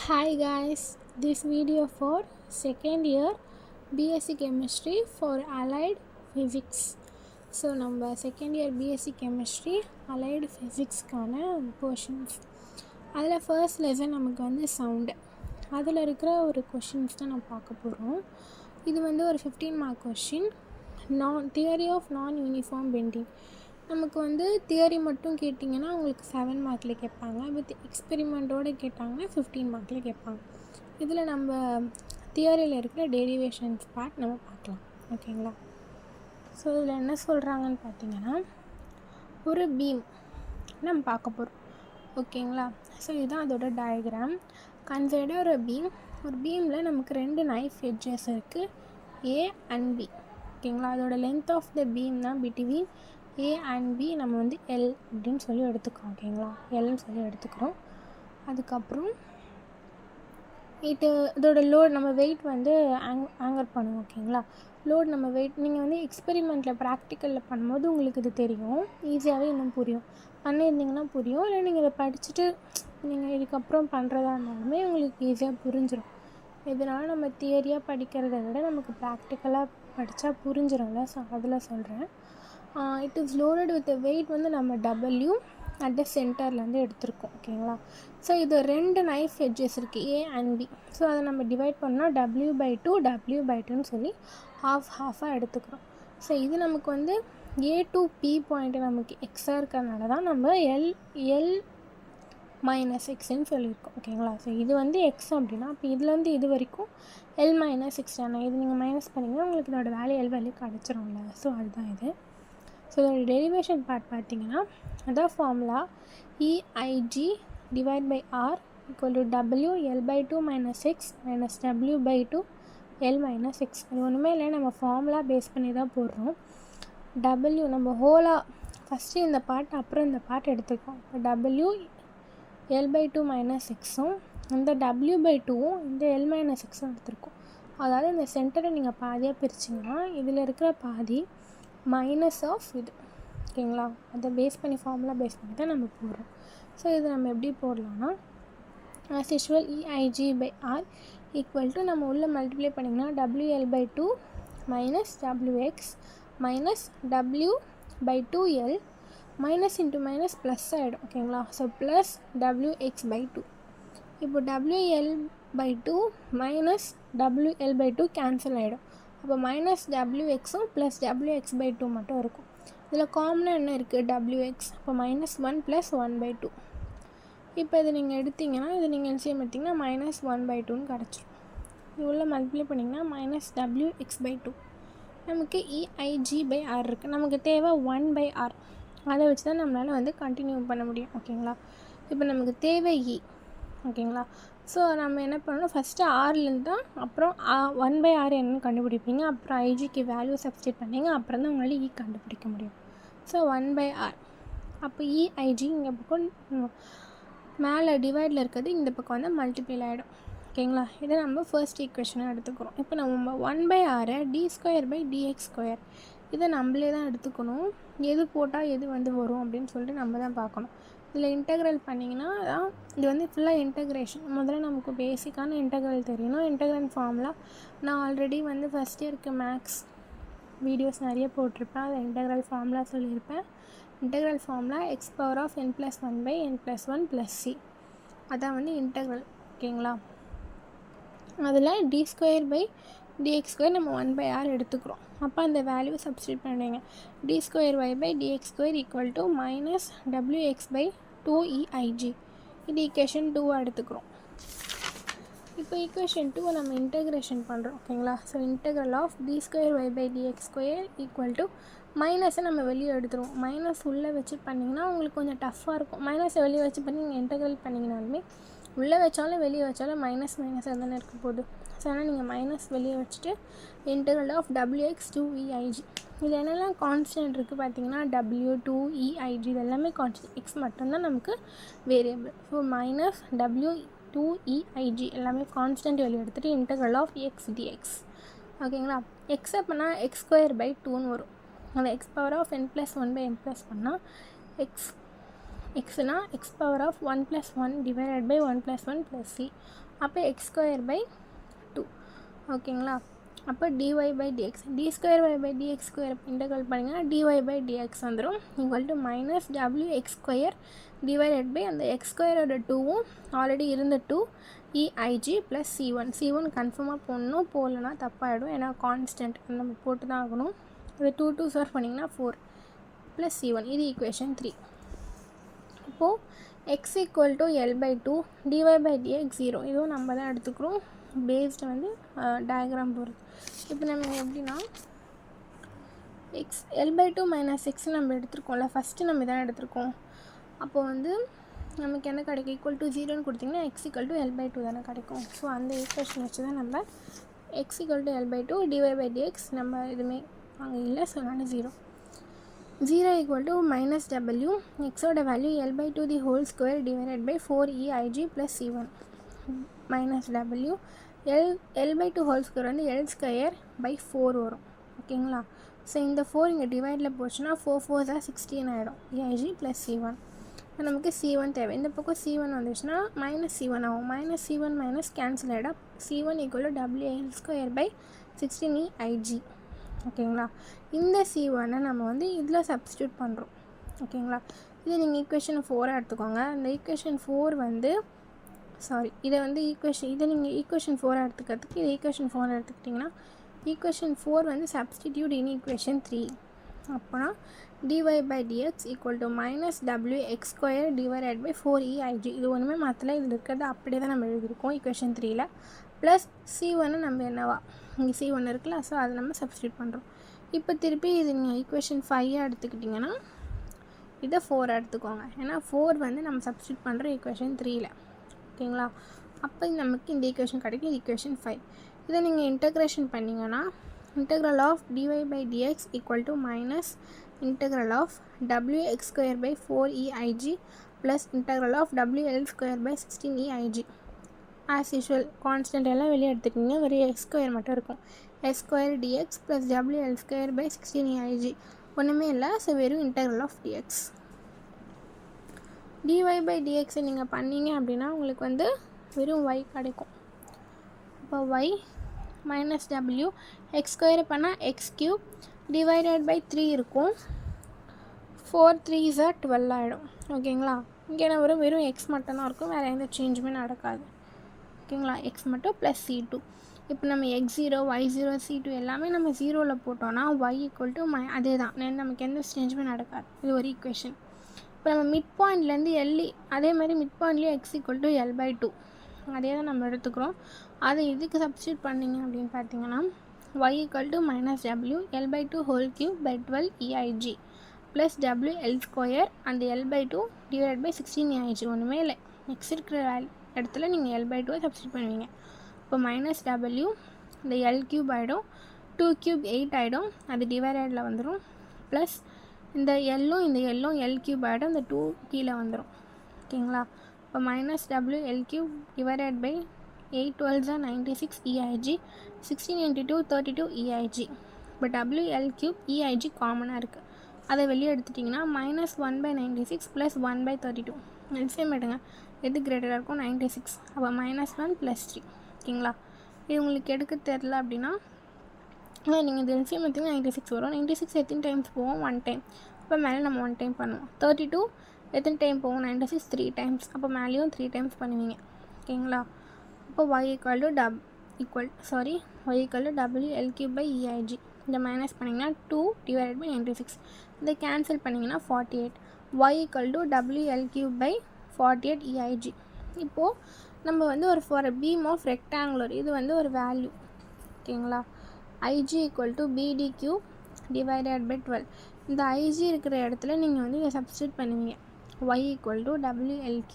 Hi guys, this video for second year BSc Chemistry for Allied Physics. So நம்ம second year BSc chemistry allied ஃபிசிக்ஸ்க்கான portions. அதில் first lesson நமக்கு வந்து sound. அதில் இருக்கிற ஒரு கொஷின்ஸ் தான் நம்ம பார்க்க போகிறோம். இது வந்து ஒரு 15 மார்க் கொஷின். தியரி ஆஃப் நான் யூனிஃபார்ம் பெண்டிங். நமக்கு வந்து தியரி மட்டும் கேட்டிங்கன்னா உங்களுக்கு 7 மார்க்கில் கேட்பாங்க. வித் எக்ஸ்பெரிமெண்ட்டோடு கேட்டாங்கன்னா 15 மார்க்கில் கேட்பாங்க. இதில் நம்ம தியரியில் இருக்கிற டெரிவேஷன்ஸ் பார்ட் நம்ம பார்க்கலாம். ஓகேங்களா? ஸோ இதில் என்ன சொல்கிறாங்கன்னு பார்த்தீங்கன்னா, ஒரு பீம் நம்ம பார்க்க போகிறோம். ஓகேங்களா? ஸோ இதுதான் அதோட டயக்ராம். கன்சிடர் ஒரு பீம். ஒரு பீமில் நமக்கு 2 நைஃப் எட்ஜஸ் இருக்குது, ஏ அண்ட் பி. ஓகேங்களா? அதோட லென்த் ஆஃப் த பீம் தான் பிட்வீன் ஏ அண்ட் பி நம்ம வந்து எல் அப்படின்னு சொல்லி எடுத்துக்கிறோம். ஓகேங்களா? எல்னு சொல்லி எடுத்துக்கிறோம். அதுக்கப்புறம் இதோட லோட் நம்ம வெயிட் வந்து ஆங்கர் பண்ணுவோம். ஓகேங்களா? லோட் நம்ம வெயிட் நீங்கள் வந்து எக்ஸ்பெரிமெண்ட்டில் ப்ராக்டிக்கலில் பண்ணும்போது உங்களுக்கு இது தெரியும், ஈஸியாகவே இன்னும் புரியும். பண்ணியிருந்தீங்கன்னா புரியும், இல்லை நீங்கள் இதை படிச்சுட்டு நீங்கள் இதுக்கப்புறம் பண்ணுறதா இருந்தாலுமே உங்களுக்கு ஈஸியாக புரிஞ்சிடும். இதனால் நம்ம தியரியாக படிக்கிறத விட நமக்கு ப்ராக்டிக்கலாக படித்தா புரிஞ்சிடும்ல. ஸோ அதில் சொல்கிறேன். It is loaded with weight வந்து நம்ம டபிள்யூ அட் த சென்டர்லேருந்து எடுத்திருக்கோம். ஓகேங்களா? ஸோ இது 2 நைஃப் எட்ஜஸ் இருக்குது, ஏ அண்ட் பி. ஸோ அதை நம்ம டிவைட் பண்ணால் W/2 சொல்லி ஹாஃபாக எடுத்துக்கிறோம். ஸோ இது நமக்கு வந்து ஏ டு பி பாயிண்ட்டு நமக்கு எக்ஸாக இருக்கிறதுனால தான் நம்ம எல் மைனஸ் எக்ஸ்ன்னு சொல்லியிருக்கோம். ஓகேங்களா? ஸோ இது வந்து எக்ஸ் அப்படின்னா அப்போ இதுலேருந்து இது வரைக்கும் L-6 தானே. இது நீங்கள் மைனஸ் பண்ணிங்கன்னா உங்களுக்கு இதோட வேல்யூ எல் வேல்யூ கிடச்சிரும்ல. ஸோ அதுதான் இது. ஸோ இதோட டெரிவேஷன் பார்ட் பார்த்தீங்கன்னா, அதான் formula EIG divide by R equal to W L/2 minus X minus W/2 L-6. அது ஒன்றுமே இல்லை, நம்ம ஃபார்முலா பேஸ் பண்ணி தான் போடுறோம். W நம்ம ஹோலாக ஃபஸ்ட்டு இந்த பார்ட் அப்புறம் இந்த பார்ட் எடுத்துக்கோம். இப்போ W L/2 மைனஸ் எக்ஸும் இந்த W/2வும் இந்த L-6ம் எடுத்துருக்கோம். அதாவது இந்த சென்டரை நீங்கள் பாதியாக பிரிச்சிங்கன்னா இதில் இருக்கிற பாதி மைனஸ் ஆஃப் இது. ஓகேங்களா? அதை பேஸ் பண்ணி ஃபார்முலா பேஸ் பண்ணி தான் நம்ம போடுறோம். ஸோ இது நம்ம எப்படி போடலாம்னா, as usual EIG by R equal to நம்ம உள்ளே மல்டிப்ளை பண்ணிங்கன்னா WL/2 minus WX minus W/2L minus into minus plus ஆகிடும். ஓகேங்களா? So plus WX/2. இப்போ WL/2 மைனஸ் WL/2 கேன்சல் ஆகிடும். அப்போ மைனஸ் WXும் ப்ளஸ் WX/2 மட்டும் இருக்கும். இதில் காமனாக என்ன இருக்குது? WX. இப்போ -1 + 1/2. இப்போ இதை நீங்கள் எடுத்திங்கன்னா, இது நீங்கள் எல்சிஎம் எடுத்திங்கன்னா -1/2ன்னு கிடச்சிரும். இது உள்ள மல்டிப்ளை பண்ணிங்கன்னா மைனஸ் WX/2. நமக்கு EIG/R இருக்குது. நமக்கு தேவை 1/R. அதை வச்சு தான் நம்மளால் வந்து கண்டினியூ பண்ண முடியும். ஓகேங்களா? இப்போ நமக்கு தேவை E. ஓகேங்களா? ஸோ நம்ம என்ன பண்ணணும், ஃபஸ்ட்டு ஆர்லேருந்து தான் அப்புறம் 1/R என்னன்னு கண்டுபிடிப்பீங்க. அப்புறம் ஐஜிக்கு வேல்யூ சப்ஸ்டிட் பண்ணிங்க, அப்புறம் தான் உங்களால் E கண்டுபிடிக்க முடியும். So 1/R. அப்போ EIG இங்கே பக்கம் மேலே டிவைடில் இருக்கிறது இந்த பக்கம் வந்து மல்டிப்ளை ஆகிடும். ஓகேங்களா? இதை நம்ம ஃபர்ஸ்ட் ஈக்குவேஷனாக எடுத்துக்கிறோம். இப்போ நம்ம 1/R d²/dx², இதை நம்மளே தான் எடுத்துக்கணும். எது போட்டால் எது வந்து வரும் அப்படின்னு சொல்லிட்டு நம்ம தான் பார்க்கணும். இதில் இன்டெக்ரல் பண்ணிங்கன்னா தான் இது வந்து ஃபுல்லாக இன்டெக்ரேஷன். முதல்ல நமக்கு பேசிக்கான இன்டெக்ரல் தெரியணும். இன்டெக்ரல் ஃபார்முலா நான் ஆல்ரெடி வந்து ஃபஸ்ட் இயருக்கு மேக்ஸ் வீடியோஸ் நிறைய போட்டிருப்பேன். அதில் இன்டெக்ரல் ஃபார்முலா சொல்லியிருப்பேன். Integral formula x⁻n+1/n+1+c. அதான் வந்து இன்டெக்ரல். ஓகேங்களா? அதில் d²/dx² நம்ம 1/R எடுத்துக்கிறோம். அப்போ அந்த வேல்யூ சப்ஸ்டிட் பண்ணுங்க. d²y/dx² equal to minus WX/2EIG. இது ஈக்குவேஷன் 2 எடுத்துக்கிறோம். இப்போ ஈக்குவேஷன் 2 நம்ம இன்டெக்ரேஷன் பண்ணுறோம். ஓகேங்களா? So integral of d²y/dx² equal to மைனஸை நம்ம வெளியே எடுத்துருவோம். மைனஸ் உள்ளே வச்சு பண்ணிங்கன்னா உங்களுக்கு கொஞ்சம் டஃப்பாக இருக்கும். மைனஸை வெளியே வச்சு பண்ணி நீங்கள் இன்டெக்ரல் பண்ணிங்கனாலுமே உள்ளே வச்சாலும் வெளியே வச்சாலும் மைனஸாக தானே இருக்க போகுது. ஸோ ஆனால் நீங்கள் மைனஸ் வெளியே வச்சுட்டு இன்டெக்ரல் ஆஃப் WX/2EIG. இதில் என்னெல்லாம் கான்ஸ்டன்ட் இருக்குது பார்த்தீங்கன்னா, W2EIG இது எல்லாமே கான்ஸ்டன்ட். எக்ஸ் மட்டும்தான் நமக்கு வேரியபிள். ஸோ மைனஸ் W2EIG எல்லாமே கான்ஸ்டன்ட் வெளியே எடுத்துகிட்டு இன்டெக்ரல் ஆஃப் x/dx. ஓகேங்களா? எக்ஸை பண்ணால் x²/2ன்னு வரும். அந்த x⁻n+1/n+ பண்ணால் எக்ஸ்னா x power of 1 + 1 divided by 1 + 1 + c. அப்போ x²/2 ஓகேங்களா. அப்போ dy/dx d²y/dx² இன்டெக்ரல் பண்ணிங்கன்னா dy/dx வந்துடும் equal to -wx² divided by அந்த x²ஓட 2வும் ஆல்ரெடி இருந்த 2 eig + c1 கன்ஃபார்மாக போடணும், போடலன்னா தப்பாகிடும், ஏன்னா கான்ஸ்டன்ட் நம்ம போட்டு தான் ஆகணும். இது 2 சால்வ் பண்ணிங்கன்னா 4 + c1 இது ஈக்குவேஷன் 3. இப்போது x = L/2 dy/dx 0 இதுவும் நம்ம தான் எடுத்துக்கிறோம் பேஸ்டு வந்து டயக்ராம் போகிறது. இப்போ நம்ம எப்படின்னா x L/2 - x நம்ம எடுத்துருக்கோம்ல, ஃபஸ்ட்டு நம்ம இதான் எடுத்துருக்கோம். அப்போ வந்து நமக்கு என்ன கிடைக்கும், ஈக்குவல் டு 0ன்னு கொடுத்திங்கன்னா x = L/2 தானே கிடைக்கும். ஸோ அந்த ஈக்குவேஷன் வச்சு தான் நம்ம x = L/2 dy/dx நம்ம எதுவுமே அங்கே இல்லை, ஸோ நான் 0 = -w எக்ஸோட value L/2 the whole square divided by 4eig + c1 -w L/2 whole square வந்து L²/4 வரும் ஓகேங்களா. ஸோ இந்த 4 இங்கே டிவைடில் போச்சுன்னா 4 4s are 16 ஆகிடும் eig + c1. இப்போ நமக்கு c1 தேவை, இந்த பக்கம் c1 வந்துச்சுன்னா -c1 ஆகும், -c1 - கேன்சல் ஆகிடும். c1 = WL²/16eig ஓகேங்களா. இந்த c1 நம்ம வந்து இதில் சப்ஸ்டியூட் பண்ணுறோம் ஓகேங்களா. இது நீங்கள் ஈக்குவேஷன் 4 எடுத்துக்கோங்க. இந்த ஈக்குவேஷன் 4 வந்து இதை வந்து இதை நீங்கள் ஈக்குவேஷன் 4 எடுத்துக்கிறதுக்கு இது ஈக்குவேஷன் 4 எடுத்துக்கிட்டிங்கன்னா ஈக்குவேஷன் 4 வந்து சப்ஸ்டிடியூட் இன் ஈக்குவேஷன் 3. அப்போனா dy/dx = -wx² divided by 4eig இது ஒன்றுமே மாற்றலை, இதில் இருக்கிறது அப்படியே தான் நம்ம எழுதியிருக்கோம் ஈக்குவேஷன் 3ல். ப்ளஸ் c1 நம்ம என்னவா இங்கே c1 இருக்குல்ல, ஸோ அதை நம்ம சப்ஸ்டியூட் பண்ணுறோம். இப்போ திருப்பி இது நீங்கள் ஈக்குவேஷன் 5 எடுத்துக்கிட்டிங்கன்னா இதை 4 எடுத்துக்கோங்க, ஏன்னா 4 வந்து நம்ம சப்ஸ்டியூட் பண்ணுறோம் ஈக்குவேஷன் 3ல் ஓகேங்களா. அப்போ நமக்கு இந்த ஈக்குவேஷன் கிடைக்கும், இது ஈக்குவேஷன் 5. இதை நீங்கள் இன்டெக்ரேஷன் பண்ணிங்கன்னா integral of dy/dx = -wx²/4eig plus integral of WL²/16eig. As usual constant எல்லாம் வெளியே எடுத்துக்கிங்க, வெறும் x² மட்டும் இருக்கும். s²dx + WL²/16eig ஒன்றுமே இல்லை, ஸோ வெறும் integral of dx. dy/dx நீங்கள் பண்ணிங்க அப்படின்னா உங்களுக்கு வந்து வெறும் y கிடைக்கும். இப்போ y -w x² பண்ணால் x³ டிவைடட் பை 3 இருக்கும், 4 3s are 12 ஆகிடும் ஓகேங்களா. இங்கே என்ன வரும், வெறும் x மட்டும்தான் இருக்கும், வேறு எந்த சேஞ்சுமே நடக்காது ஓகேங்களா. x மட்டும் ப்ளஸ் c2. இப்போ நம்ம x0 y0 c2 எல்லாமே நம்ம 0ல் போட்டோன்னா y = அதே தான், நமக்கு எந்த சேஞ்சுமே நடக்காது. இது ஒரு ஈக்குவேஷன். இப்போ நம்ம மிட் பாயிண்ட்லேருந்து அதே மாதிரி மிட் பாயிண்ட்லேயே x = L/2 அதே தான் நம்ம எடுத்துக்கிறோம். அதை இதுக்கு சப்ஸ்டியூட் பண்ணிங்க அப்படின்னு பார்த்தீங்கன்னா y = -w L/2 whole cube by 12eig plus WL² அந்த L/2 டிவைட் பை 16eig ஒன்றுமே இல்லை, நெக்ஸ்ட் இருக்கிற இடத்துல நீங்கள் L/2 சப்ஸ்டியூட் பண்ணுவீங்க. இப்போ -w இந்த L³ ஆகிடும், 2³ 8 ஆகிடும், அது டிவைடடில் வந்துடும், ப்ளஸ் இந்த எல்லும் L³ ஆகிடும், இந்த 2 கீழே வந்துடும் ஓகேங்களா. இப்போ -w L³ divided by 8 12s are 96 eig 16 × 2 32 eig. இப்போ WL³ eig காமனாக இருக்குது, அதை வெளியே எடுத்துட்டிங்கன்னா -1/96 + 1/32 எல்சிஎம் எடுங்க, எது கிரேட்டராக இருக்கும் 96. அப்போ -1 + 3 ஓகேங்களா. இது உங்களுக்கு எடுக்க தெரில அப்படின்னா நீங்கள் இது எல்சிஎம் எடுத்திங்கன்னா 96 வரும். 96 எத்தனை டைம்ஸ் போவோம், 1 டைம், அப்போ மேலே நம்ம 1 டைம் பண்ணுவோம். 32 எத்தனை டைம் போவோம், 96 3 டைம்ஸ், அப்போ மேலேயும் 3 டைம்ஸ் பண்ணுவீங்க ஓகேங்களா. இப்போ y = WL³/eig இந்த மைனஸ் பண்ணிங்கன்னா 2 டிவைடட் பை 96, இதை கேன்சல் பண்ணிங்கன்னா 48. y = WL³/48eig. இப்போது நம்ம வந்து ஒரு பீம் ஆஃப் ரெக்டாங்குலர், இது வந்து ஒரு வேல்யூ ஓகேங்களா. ig = BD³ divided by 12. இந்த ig இருக்கிற இடத்துல நீங்கள் வந்து இதை சப்ஸ்டியூட் பண்ணுவீங்க. y = WL³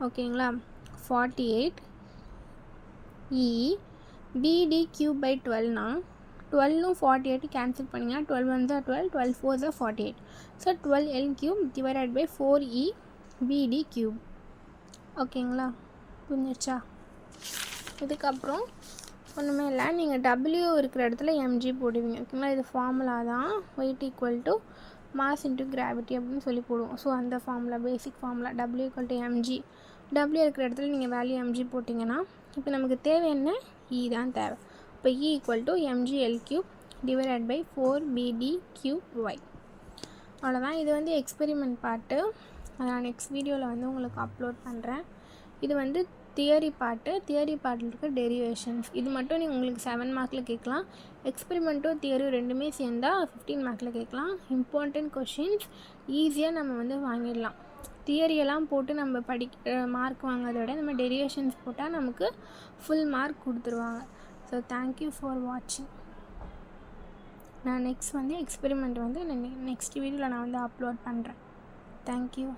ஓகேங்களா 48 BD³/12னா 12ம் 48 கேன்சல் பண்ணிங்கன்னா 12 1s are 12 12 4s are 48. So 12L³ divided by 4e BD³ ஓகேங்களா. புரிஞ்சிருச்சா. இதுக்கப்புறம் ஒன்றுமே இல்லை, நீங்கள் W இருக்கிற இடத்துல mg போடுவீங்க ஓகேங்களா. இது ஃபார்முலா தான். weight = மாஸ் இன்ட்டு கிராவிட்டி அப்படின்னு சொல்லி போடுவோம். ஸோ அந்த ஃபார்முலா பேசிக் ஃபார்முலா W = mg. W இருக்கிற இடத்துல நீங்கள் வேல்யூ mg போட்டிங்கன்னா இப்போ நமக்கு தேவை என்ன, E தான் தேவை. இப்போ E = mg(L3) / 4bd3y. அவ்வளோதான். இது வந்து எக்ஸ்பெரிமெண்ட் பார்ட்டு. நான் நெக்ஸ்ட் வீடியோவில் வந்து உங்களுக்கு அப்லோட் பண்ணுறேன். இது வந்து தியரி பார்ட்டில் இருக்க டெரிவேஷன்ஸ். இது மட்டும் நீங்கள் உங்களுக்கு 7 மார்க்கில் கேட்கலாம். எக்ஸ்பெரிமெண்ட்டும் தியரியும் ரெண்டுமே சேர்ந்தால் 15 மார்க்கில் கேட்கலாம். இம்பார்ட்டண்ட் கொஷின்ஸ், ஈஸியாக நம்ம வந்து வாங்கிடலாம். தியரியெல்லாம் போட்டு நம்ம மார்க் வாங்கிறத விட நம்ம டெரிவேஷன்ஸ் போட்டால் நமக்கு ஃபுல் மார்க் கொடுத்துருவாங்க. ஸோ தேங்க்யூ ஃபார் வாட்சிங். நான் நெக்ஸ்ட் வந்து எக்ஸ்பெரிமெண்ட் வந்து நெக்ஸ்ட் வீடியோவில் நான் வந்து அப்லோட் பண்ணுறேன். தேங்க்யூ.